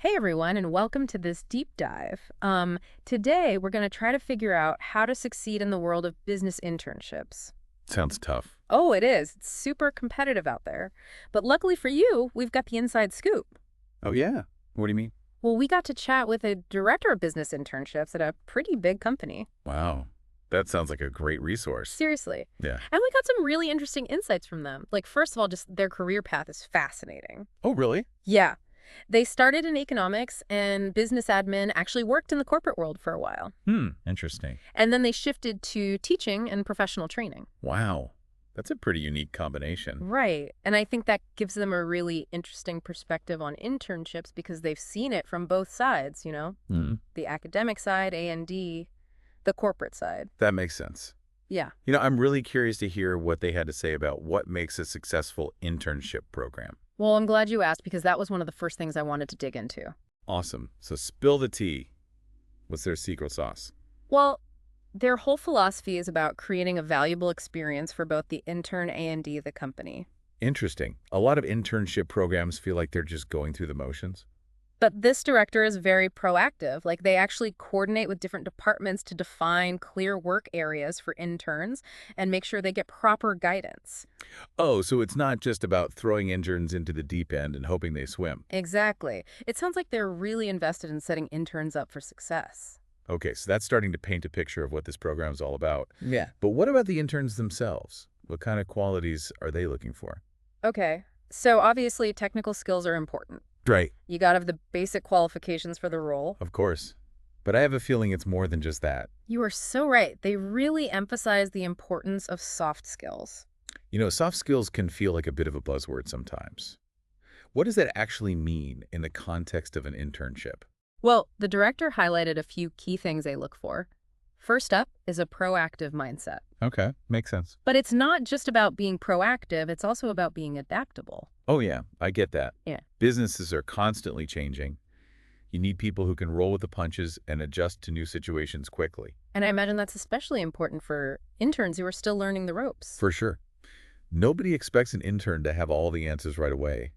Hey everyone, and welcome to this deep dive. Today we're going to try to figure out how to succeed in the world of business internships. Sounds tough. Oh, it is. It's super competitive out there. But luckily for you, we've got the inside scoop. Oh, yeah. What do you mean? Well, we got to chat with a director of business internships at a pretty big company. Wow. That sounds like a great resource. Seriously. Yeah. And we got some really interesting insights from them. Like, first of all, just their career path is fascinating. Oh, really? Yeah. They started in economics and business admin, actually worked in the corporate world for a while. Interesting. And then they shifted to teaching and professional training. Wow. That's a pretty unique combination. Right. And I think that gives them a really interesting perspective on internships because they've seen it from both sides, Hmm. the academic side, A&D, the corporate side. That makes sense. Yeah. I'm really curious to hear what they had to say about what makes a successful internship program. Well, I'm glad you asked because that was one of the first things I wanted to dig into. Awesome. So spill the tea. What's their secret sauce? Well, their whole philosophy is about creating a valuable experience for both the intern and the company. Interesting. A lot of internship programs feel like they're just going through the motions. But this director is very proactive. Like, they actually coordinate with different departments to define clear work areas for interns and make sure they get proper guidance. Oh, so it's not just about throwing interns into the deep end and hoping they swim. Exactly. It sounds like they're really invested in setting interns up for success. Okay, so that's starting to paint a picture of what this program is all about. Yeah. But what about the interns themselves? What kind of qualities are they looking for? Okay. So obviously technical skills are important. Right. You got to have the basic qualifications for the role. Of course. But I have a feeling it's more than just that. You are so right. They really emphasize the importance of soft skills. Soft skills can feel like a bit of a buzzword sometimes. What does that actually mean in the context of an internship? Well, the director highlighted a few key things they look for. First up is a proactive mindset. Okay, makes sense. But it's not just about being proactive, it's also about being adaptable. Oh yeah, I get that. Yeah. Businesses are constantly changing. You need people who can roll with the punches and adjust to new situations quickly. And I imagine that's especially important for interns who are still learning the ropes. For sure. Nobody expects an intern to have all the answers right away.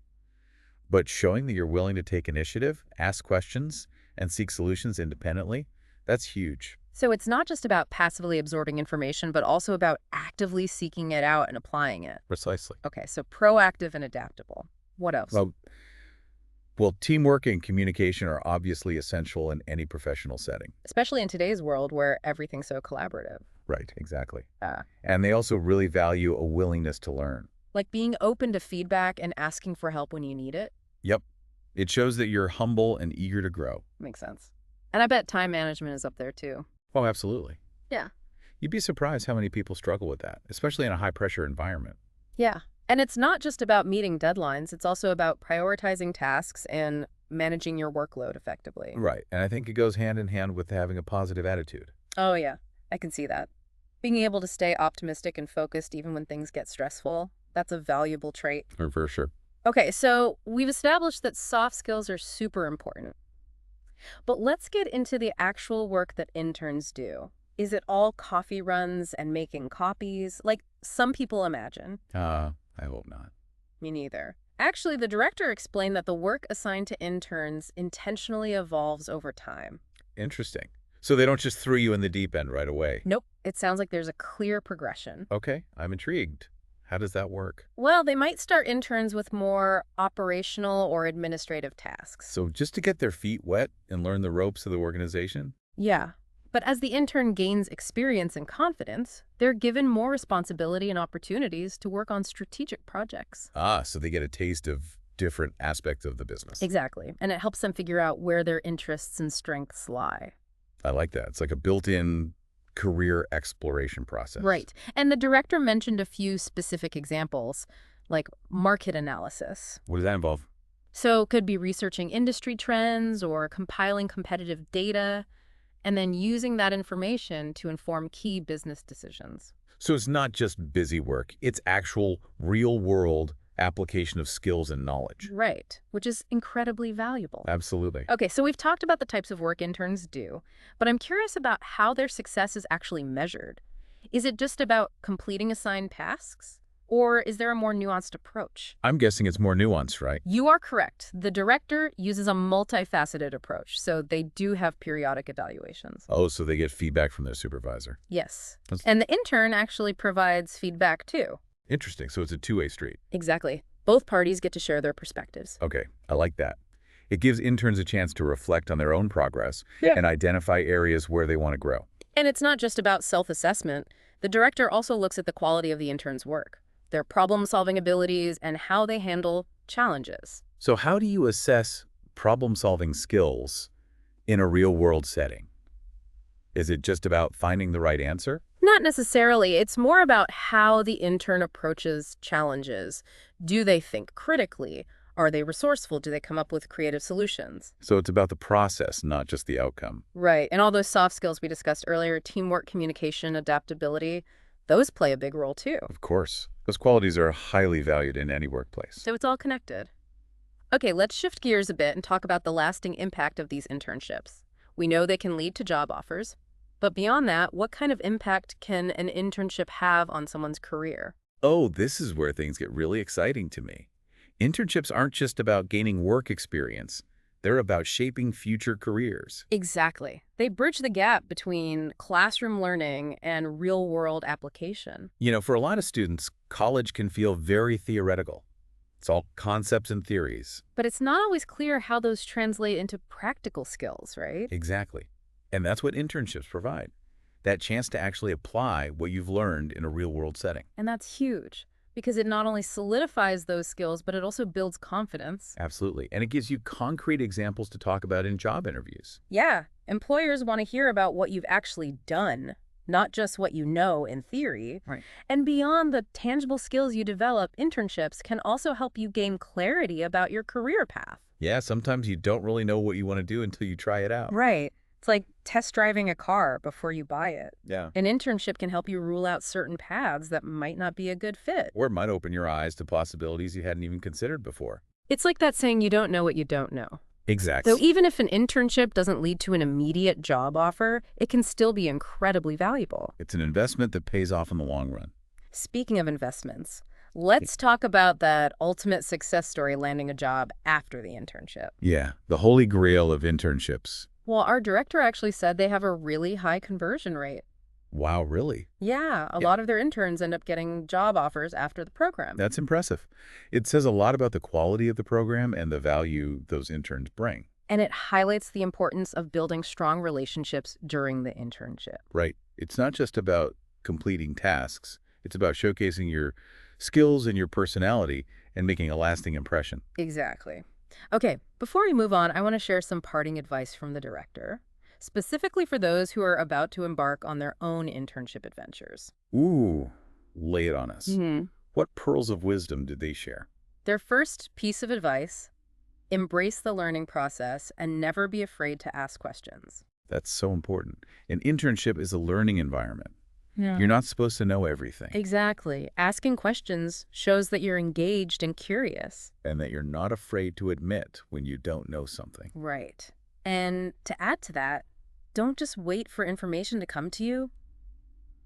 But showing that you're willing to take initiative, ask questions, and seek solutions independently, that's huge. So it's not just about passively absorbing information, but also about actively seeking it out and applying it. Precisely. Okay, so proactive and adaptable. What else? Well, teamwork and communication are obviously essential in any professional setting. Especially in today's world where everything's so collaborative. Right, exactly. Uh, And they also really value a willingness to learn. like being open to feedback and asking for help when you need it. Yep. It shows that you're humble and eager to grow. Makes sense. And I bet time management is up there too. Oh, absolutely. Yeah. You'd be surprised how many people struggle with that, especially in a high-pressure environment. Yeah. And it's not just about meeting deadlines. It's also about prioritizing tasks and managing your workload effectively. Right, and I think it goes hand in hand with having a positive attitude. Oh, yeah. I can see that. Being able to stay optimistic and focused even when things get stressful, that's a valuable trait. For sure. Okay, so we've established that soft skills are super important. But let's get into the actual work that interns do. Is it all coffee runs and making copies, like some people imagine? I hope not. Me neither. Actually, the director explained that the work assigned to interns intentionally evolves over time. Interesting. So they don't just throw you in the deep end right away. Nope, it sounds like there's a clear progression. Okay, I'm intrigued. How does that work? Well, they might start interns with more operational or administrative tasks. So just to get their feet wet and learn the ropes of the organization? Yeah, but as the intern gains experience and confidence, they're given more responsibility and opportunities to work on strategic projects. So they get a taste of different aspects of the business. Exactly, and it helps them figure out where their interests and strengths lie. I like that. It's like a built-in career exploration process. Right, and the director mentioned a few specific examples, like market analysis. What does that involve? So it could be researching industry trends or compiling competitive data, and then using that information to inform key business decisions. So it's not just busy work. It's actual real-world application of skills and knowledge. Right, which is incredibly valuable. Absolutely. Okay, so we've talked about the types of work interns do, but I'm curious about how their success is actually measured. Is it just about completing assigned tasks? Or is there a more nuanced approach? I'm guessing it's more nuanced, right? You are correct. The director uses a multifaceted approach, so they do have periodic evaluations. Oh, so they get feedback from their supervisor. Yes. That's And the intern actually provides feedback too. interesting. So it's a two-way street. Exactly. Both parties get to share their perspectives. Okay, I like that. It gives interns a chance to reflect on their own progress Yeah. and identify areas where they want to grow. And it's not just about self-assessment. The director also looks at the quality of the intern's work, their problem-solving abilities, and how they handle challenges. So how do you assess problem-solving skills in a real-world setting? Is it just about finding the right answer? Not necessarily. It's more about how the intern approaches challenges. Do they think critically? Are they resourceful? Do they come up with creative solutions? So it's about the process, not just the outcome. Right. And all those soft skills we discussed earlier, teamwork, communication, adaptability, those play a big role too. Of course. Those qualities are highly valued in any workplace. So it's all connected. Okay, let's shift gears a bit and talk about the lasting impact of these internships. We know they can lead to job offers, but beyond that, what kind of impact can an internship have on someone's career? Oh, this is where things get really exciting to me. Internships aren't just about gaining work experience. They're about shaping future careers. Exactly. They bridge the gap between classroom learning and real-world application. You know, for a lot of students, college can feel very theoretical. It's all concepts and theories. But it's not always clear how those translate into practical skills, right? Exactly. And that's what internships provide. That chance to actually apply what you've learned in a real-world setting. And that's huge, because it not only solidifies those skills, but it also builds confidence. Absolutely. And it gives you concrete examples to talk about in job interviews. Yeah, employers want to hear about what you've actually done, not just what you know in theory. Right. And beyond the tangible skills you develop, internships can also help you gain clarity about your career path. Yeah, sometimes you don't really know what you want to do until you try it out. Right. It's like test driving a car before you buy it. Yeah. An internship can help you rule out certain paths that might not be a good fit. Or it might open your eyes to possibilities you hadn't even considered before. It's like that saying, you don't know what you don't know. Exactly. So even if an internship doesn't lead to an immediate job offer, it can still be incredibly valuable. It's an investment that pays off in the long run. Speaking of investments, let's talk about that ultimate success story, landing a job after the internship. Yeah, the holy grail of internships. Well, our director actually said they have a really high conversion rate. Wow, really? Yeah, a lot of their interns end up getting job offers after the program. That's impressive. It says a lot about the quality of the program and the value those interns bring. And it highlights the importance of building strong relationships during the internship. Right. It's not just about completing tasks. It's about showcasing your skills and your personality and making a lasting impression. Exactly. Okay, before we move on, I want to share some parting advice from the director, specifically for those who are about to embark on their own internship adventures. Ooh, lay it on us. Mm-hmm. What pearls of wisdom did they share? Their first piece of advice: embrace the learning process and never be afraid to ask questions. That's so important. An internship is a learning environment. Yeah. You're not supposed to know everything. Exactly. Asking questions shows that you're engaged and curious. And that you're not afraid to admit when you don't know something. Right. And to add to that, don't just wait for information to come to you.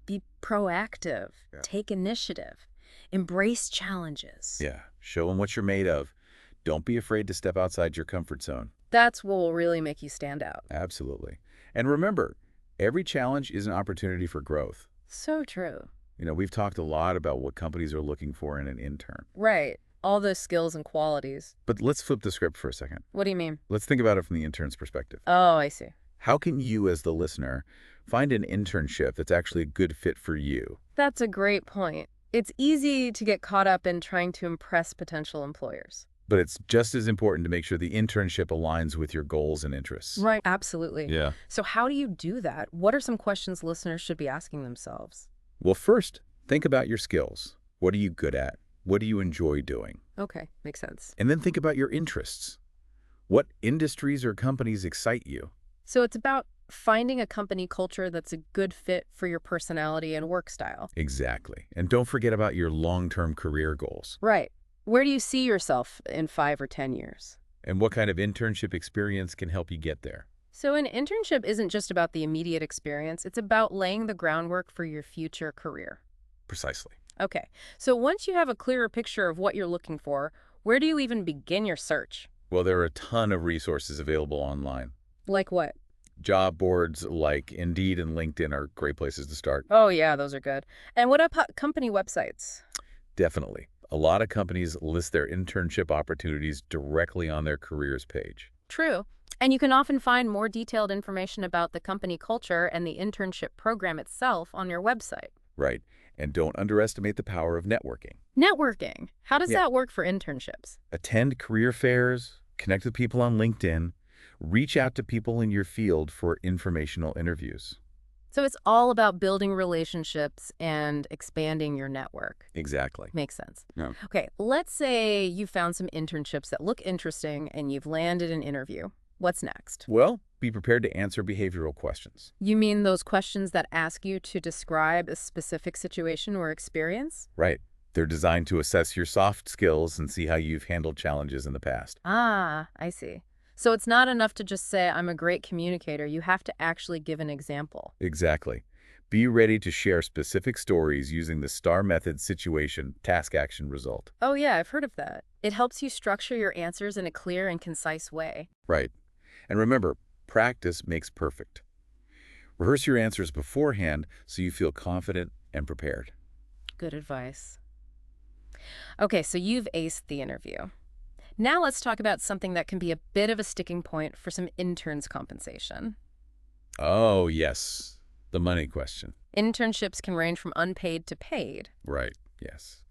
Be proactive. Yeah. Take initiative. Embrace challenges. Yeah, show them what you're made of. Don't be afraid to step outside your comfort zone. That's what will really make you stand out. Absolutely. And remember, every challenge is an opportunity for growth. So true. You know, we've talked a lot about what companies are looking for in an intern. Right. All those skills and qualities. But let's flip the script for a second. What do you mean? Let's think about it from the intern's perspective. Oh, I see. How can you, as the listener, find an internship that's actually a good fit for you? That's a great point. It's easy to get caught up in trying to impress potential employers. But it's just as important to make sure the internship aligns with your goals and interests. Right. Absolutely. Yeah. So how do you do that? What are some questions listeners should be asking themselves? Well, first, think about your skills. What are you good at? What do you enjoy doing? Okay, makes sense. And then think about your interests. What industries or companies excite you? So it's about finding a company culture that's a good fit for your personality and work style. Exactly. And don't forget about your long-term career goals. Right. Where do you see yourself in 5 or 10 years? And what kind of internship experience can help you get there? So an internship isn't just about the immediate experience. It's about laying the groundwork for your future career. Precisely. Okay, so once you have a clearer picture of what you're looking for, where do you even begin your search? Well, there are a ton of resources available online. Like what? Job boards like Indeed and LinkedIn are great places to start. Oh, yeah, those are good. And what about company websites? Definitely. A lot of companies list their internship opportunities directly on their careers page. True. And you can often find more detailed information about the company culture and the internship program itself on your website. Right. And don't underestimate the power of networking. Networking. How does Yeah. that work for internships? Attend career fairs, connect with people on LinkedIn, reach out to people in your field for informational interviews. So it's all about building relationships and expanding your network. Exactly. Makes sense. Yeah. Okay, let's say you found some internships that look interesting and you've landed an interview. What's next? Well, be prepared to answer behavioral questions. You mean those questions that ask you to describe a specific situation or experience? Right. They're designed to assess your soft skills and see how you've handled challenges in the past. Ah, I see. So it's not enough to just say, I'm a great communicator. You have to actually give an example. Exactly. Be ready to share specific stories using the STAR method: situation, task, action, result. Oh, yeah, I've heard of that. It helps you structure your answers in a clear and concise way. Right. And remember, practice makes perfect. Rehearse your answers beforehand so you feel confident and prepared. Good advice. Okay, so you've aced the interview. Now let's talk about something that can be a bit of a sticking point for some interns' compensation. Oh, yes. The money question. Internships can range from unpaid to paid. Right. Yes.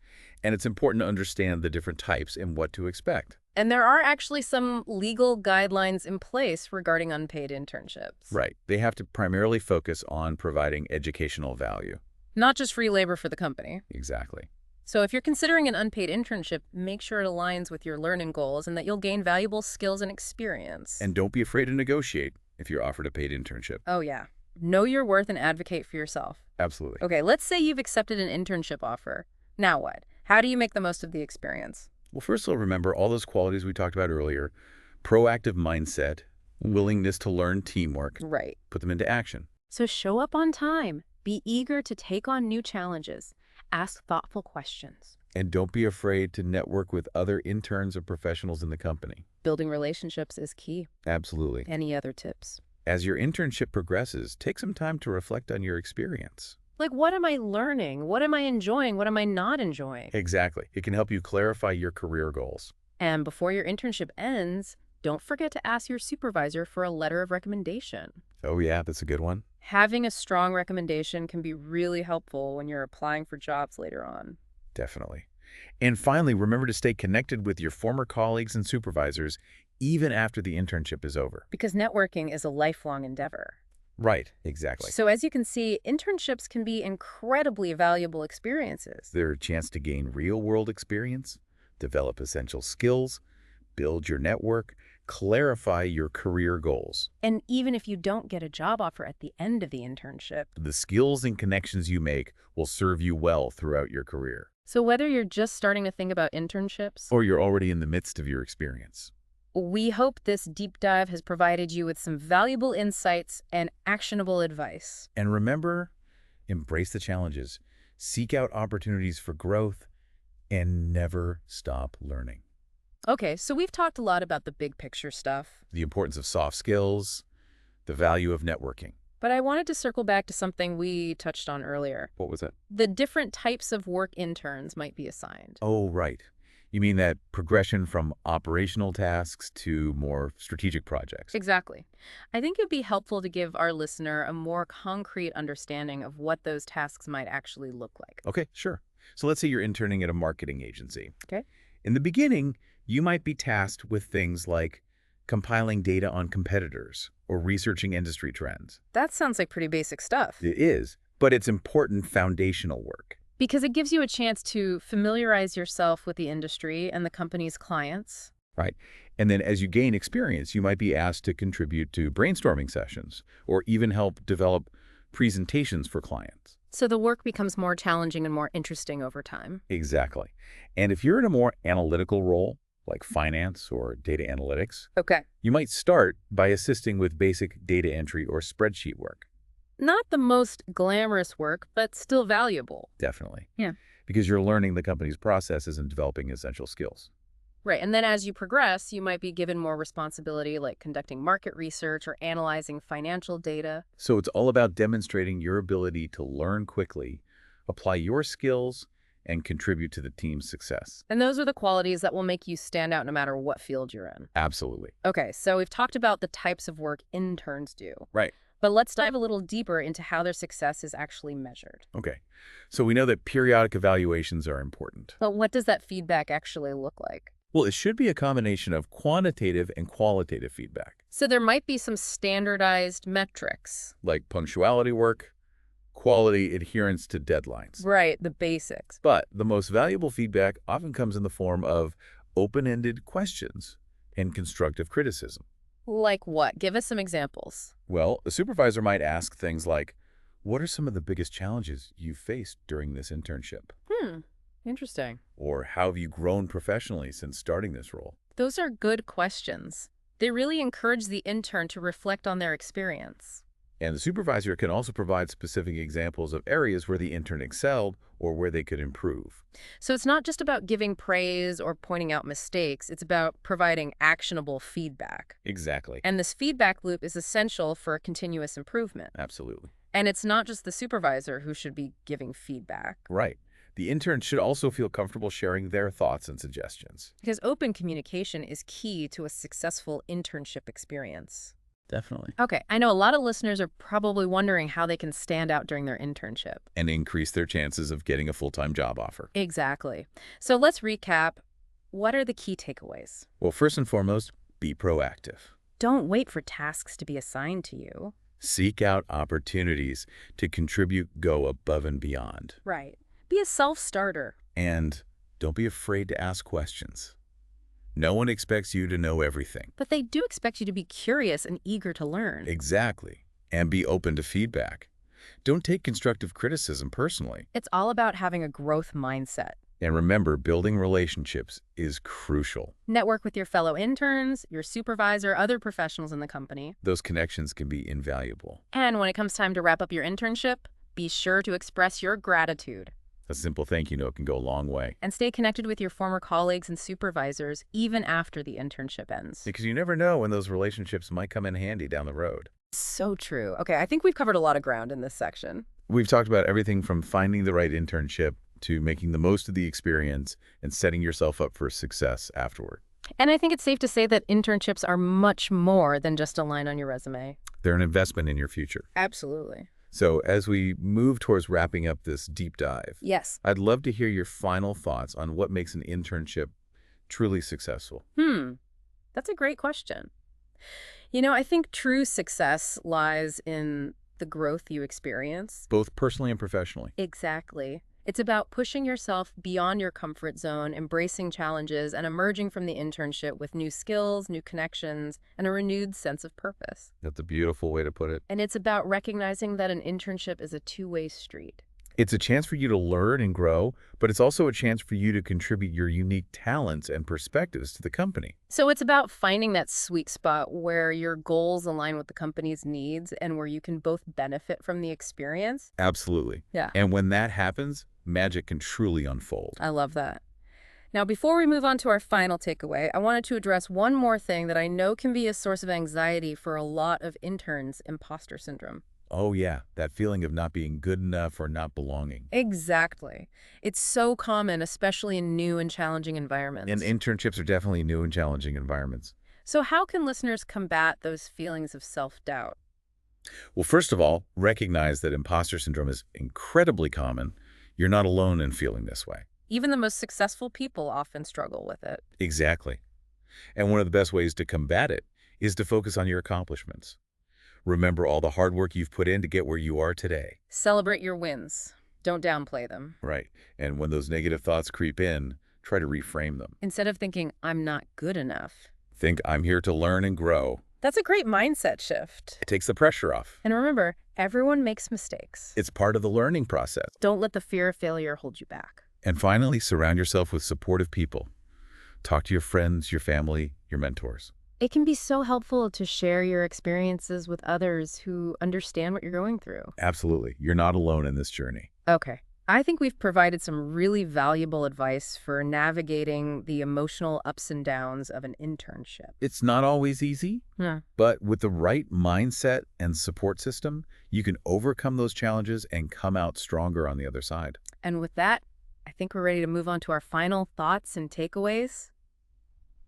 And it's important to understand the different types and what to expect. And there are actually some legal guidelines in place regarding unpaid internships. Right. They have to primarily focus on providing educational value. Not just free labor for the company. Exactly. So if you're considering an unpaid internship, make sure it aligns with your learning goals and that you'll gain valuable skills and experience. And don't be afraid to negotiate if you're offered a paid internship. Oh, yeah. Know your worth and advocate for yourself. Absolutely. Okay, let's say you've accepted an internship offer. Now what? How do you make the most of the experience? Well, first of all, remember all those qualities we talked about earlier: proactive mindset, willingness to learn, teamwork. Right. Put them into action. So show up on time. Be eager to take on new challenges. Ask thoughtful questions. And don't be afraid to network with other interns or professionals in the company. Building relationships is key. Absolutely. Any other tips? As your internship progresses, take some time to reflect on your experience. Like, what am I learning? What am I enjoying? What am I not enjoying? Exactly. It can help you clarify your career goals. And before your internship ends, don't forget to ask your supervisor for a letter of recommendation. Oh yeah, that's a good one. Having a strong recommendation can be really helpful when you're applying for jobs later on. Definitely. And finally, remember to stay connected with your former colleagues and supervisors even after the internship is over. Because networking is a lifelong endeavor. Right, exactly. So as you can see, internships can be incredibly valuable experiences. They're a chance to gain real-world experience, develop essential skills, build your network, clarify your career goals. And even if you don't get a job offer at the end of the internship. The skills and connections you make will serve you well throughout your career. So whether you're just starting to think about internships, Or you're already in the midst of your experience. we hope this deep dive has provided you with some valuable insights and actionable advice. And remember, embrace the challenges, seek out opportunities for growth, and never stop learning. Okay, so we've talked a lot about the big picture stuff, The importance of soft skills, the value of networking. but I wanted to circle back to something we touched on earlier. What was that? The different types of work interns might be assigned. Oh, right. You mean that progression from operational tasks to more strategic projects? Exactly. I think it'd be helpful to give our listener a more concrete understanding of what those tasks might actually look like. Okay, sure. So let's say you're interning at a marketing agency. Okay. In the beginning, you might be tasked with things like compiling data on competitors or researching industry trends. That sounds like pretty basic stuff. It is, but it's important foundational work. Because it gives you a chance to familiarize yourself with the industry and the company's clients. Right. And then as you gain experience, you might be asked to contribute to brainstorming sessions or even help develop presentations for clients. So the work becomes more challenging and more interesting over time. Exactly. And if you're in a more analytical role, like finance or data analytics, Okay. you might start by assisting with basic data entry or spreadsheet work. Not the most glamorous work, but still valuable. Definitely. Yeah. because you're learning the company's processes and developing essential skills. Right. And then as you progress, you might be given more responsibility like conducting market research or analyzing financial data. So it's all about demonstrating your ability to learn quickly, apply your skills, and contribute to the team's success. And those are the qualities that will make you stand out no matter what field you're in. Absolutely. Okay, so we've talked about the types of work interns do, Right. but let's dive a little deeper into how their success is actually measured. Okay. So we know that periodic evaluations are important. But what does that feedback actually look like? Well, it should be a combination of quantitative and qualitative feedback, So there might be some standardized metrics. like punctuality work, quality adherence to deadlines. Right, the basics. But the most valuable feedback often comes in the form of open-ended questions and constructive criticism. Like what? Give us some examples. Well, a supervisor might ask things like, what are some of the biggest challenges you've faced during this internship? Interesting. Or how have you grown professionally since starting this role? Those are good questions. They really encourage the intern to reflect on their experience. And the supervisor can also provide specific examples of areas where the intern excelled or where they could improve. So it's not just about giving praise or pointing out mistakes, it's about providing actionable feedback. Exactly. And this feedback loop is essential for continuous improvement. Absolutely. And it's not just the supervisor who should be giving feedback, Right. The intern should also feel comfortable sharing their thoughts and suggestions. because open communication is key to a successful internship experience. Definitely. Okay, I know a lot of listeners are probably wondering how they can stand out during their internship. And increase their chances of getting a full-time job offer. Exactly. So let's recap. What are the key takeaways? Well, first and foremost, be proactive. Don't wait for tasks to be assigned to you. Seek out opportunities to contribute, go above and beyond. Right. Be a self-starter. And don't be afraid to ask questions. No one expects you to know everything. But they do expect you to be curious and eager to learn. Exactly. And be open to feedback. Don't take constructive criticism personally. It's all about having a growth mindset. And remember, building relationships is crucial. Network with your fellow interns, your supervisor, other professionals in the company. Those connections can be invaluable. And when it comes time to wrap up your internship, be sure to express your gratitude. A simple thank you note can go a long way. And stay connected with your former colleagues and supervisors even after the internship ends. Because you never know when those relationships might come in handy down the road. So true. Okay, I think we've covered a lot of ground in this section. We've talked about everything from finding the right internship to making the most of the experience and setting yourself up for success afterward. And I think it's safe to say that internships are much more than just a line on your resume. They're an investment in your future. Absolutely. So as we move towards wrapping up this deep dive, Yes. I'd love to hear your final thoughts on what makes an internship truly successful. That's a great question. You know, I think true success lies in the growth you experience. Both personally and professionally. Exactly. It's about pushing yourself beyond your comfort zone, embracing challenges, and emerging from the internship with new skills, new connections, and a renewed sense of purpose. That's a beautiful way to put it. And it's about recognizing that an internship is a two-way street. It's a chance for you to learn and grow, but it's also a chance for you to contribute your unique talents and perspectives to the company. So it's about finding that sweet spot where your goals align with the company's needs and where you can both benefit from the experience. Absolutely. Yeah. And when that happens, magic can truly unfold. I love that. Now, before we move on to our final takeaway, I wanted to address one more thing that I know can be a source of anxiety for a lot of interns: imposter syndrome. Oh yeah, that feeling of not being good enough or not belonging. Exactly. It's so common, especially in new and challenging environments. And internships are definitely new and challenging environments. So how can listeners combat those feelings of self-doubt? Well, first of all, recognize that imposter syndrome is incredibly common. You're not alone in feeling this way. Even the most successful people often struggle with it. Exactly. And one of the best ways to combat it is to focus on your accomplishments. Remember all the hard work you've put in to get where you are today. Celebrate your wins. Don't downplay them. Right. And when those negative thoughts creep in, try to reframe them. Instead of thinking, I'm not good enough. Think, I'm here to learn and grow. That's a great mindset shift. It takes the pressure off. And remember, everyone makes mistakes. It's part of the learning process. Don't let the fear of failure hold you back. And finally, surround yourself with supportive people. Talk to your friends, your family, your mentors. It can be so helpful to share your experiences with others who understand what you're going through. Absolutely. You're not alone in this journey. Okay. I think we've provided some really valuable advice for navigating the emotional ups and downs of an internship. It's not always easy, Yeah. but with the right mindset and support system, you can overcome those challenges and come out stronger on the other side. And with that, I think we're ready to move on to our final thoughts and takeaways.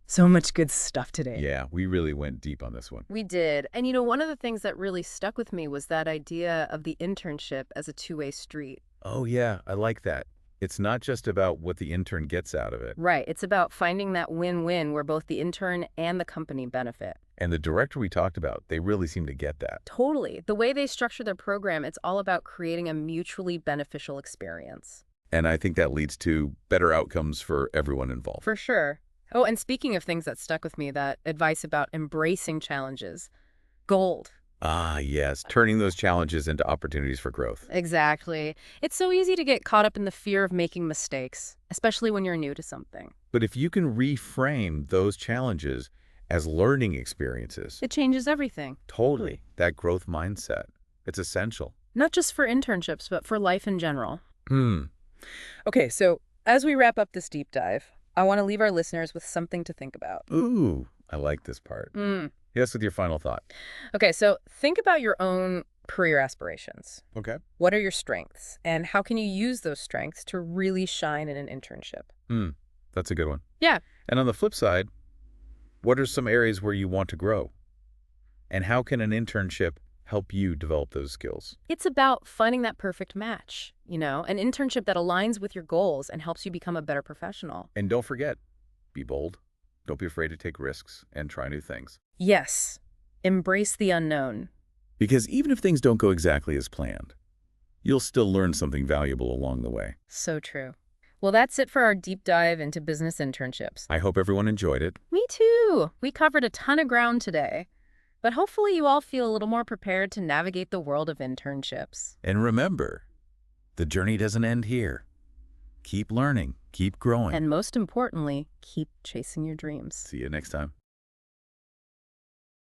So much good stuff today. Yeah, we really went deep on this one. We did. And one of the things that really stuck with me was that idea of the internship as a two-way street. Oh, yeah, I like that. It's not just about what the intern gets out of it. Right. It's about finding that win-win where both the intern and the company benefit. And the director we talked about, they really seem to get that. Totally. The way they structure their program, it's all about creating a mutually beneficial experience. And I think that leads to better outcomes for everyone involved. For sure. Oh, and speaking of things that stuck with me, that advice about embracing challenges. Gold. Ah, yes, turning those challenges into opportunities for growth. Exactly. It's so easy to get caught up in the fear of making mistakes, especially when you're new to something. But if you can reframe those challenges as learning experiences, It changes everything. totally, that growth mindset, it's essential. Not just for internships, but for life in general. Hmm. Okay, so as we wrap up this deep dive, I want to leave our listeners with something to think about. Ooh, I like this part. Yes, with your final thought. Okay, so think about your own career aspirations. Okay. What are your strengths, and how can you use those strengths to really shine in an internship? That's a good one. Yeah. And on the flip side, what are some areas where you want to grow? And how can an internship help you develop those skills? It's about finding that perfect match, an internship that aligns with your goals and helps you become a better professional. And don't forget, be bold. Don't be afraid to take risks and try new things. Yes, embrace the unknown. Because even if things don't go exactly as planned, you'll still learn something valuable along the way. So true. Well, that's it for our deep dive into business internships. I hope everyone enjoyed it. Me too. We covered a ton of ground today. But hopefully you all feel a little more prepared to navigate the world of internships. And remember, the journey doesn't end here. Keep learning, keep growing. And most importantly, keep chasing your dreams. See you next time.